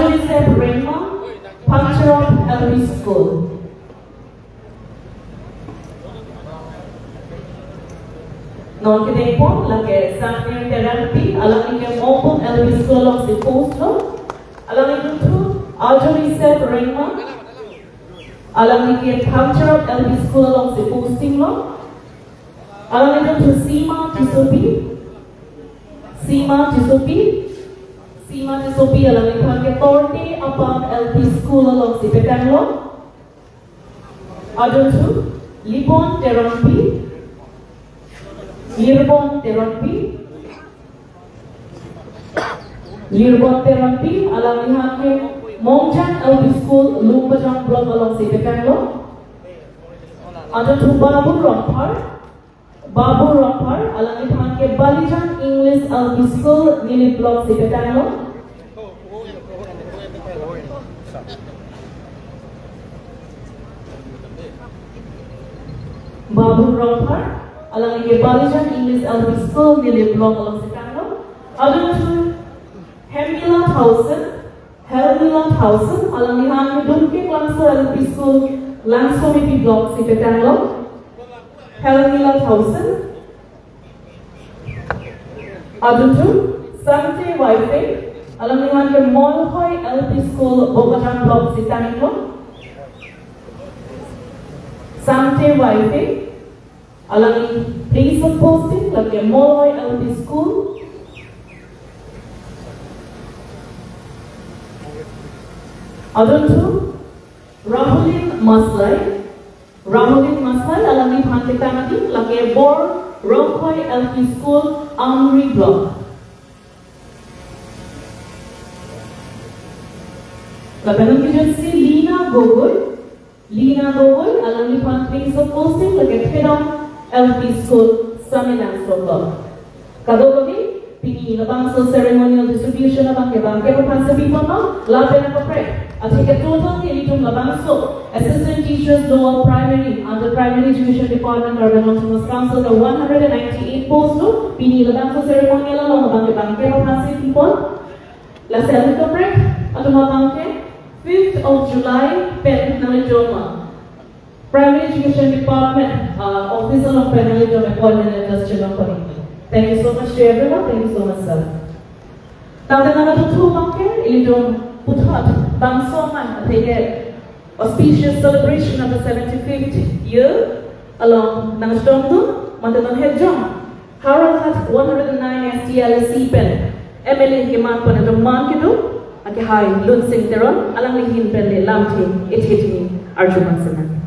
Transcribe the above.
Ajulisep Raymond, Pancharon Elementary School. Non kita pun lagi sampai terapi alam ini maupun elementary school of the post lo, alam itu Ajulisep Raymond, alam ini Pancharon Elementary School of the posting lo, alam itu Sima Tisopi alam itu ke Torte upon LP School of the Petanglo, ada tu Libon Terampi alam itu ke Mountain LP School Lumbajang Block along the Petanglo, ada tu Babu Rampar alam itu ke Balijan English LP School Nili Block the Petanglo. Babu Rampar alam ini Balijan English LP School Nili Block along the Petanglo. Ada tu Helmila Thausen alam ini ke Dunke Langsor LP School Langsor MP Block the Petanglo. Helmila Thausen. Ada tu Sante Wife alam ini ke Molhoy LP School Bokajang Block the Petanglo. Sante Wife alam ini place of posting lagi Molhoy LP School. Ada tu Rahulin Maslai alam ini kita nanti lagi Bor Ronghang LP School Amri Block. Lalu kita si Lina Gogoi alam ini place of posting lagi Keron LP School Samilan Block. Kado lagi pini labang so ceremonial distribution abang ke papansa people no lapen apa pre. Atau total ke itu labang so assistant teachers lower primary under primary education department urban autonomous council the 198 posts no pini labang so ceremonial no abang ke papansa people. La self pre atau abang ke 5th of July pen nalajoma. Primary Education Department Officer of Penal Job Appointment and Industrial Company. Thank you so much to everyone. Thank you so much, sir. Now, the number two market, you don't put hot. Bangsoman, take an auspicious celebration of the 75th year along Nangstomdu, Matanon Hedjong. Harahat 109 STLC pen. MLA Himan Panadom Mankidu, Akihai Lun Sing Teron, Alang Lihin Pen Lamti, it hit me, Arjuman Sanan.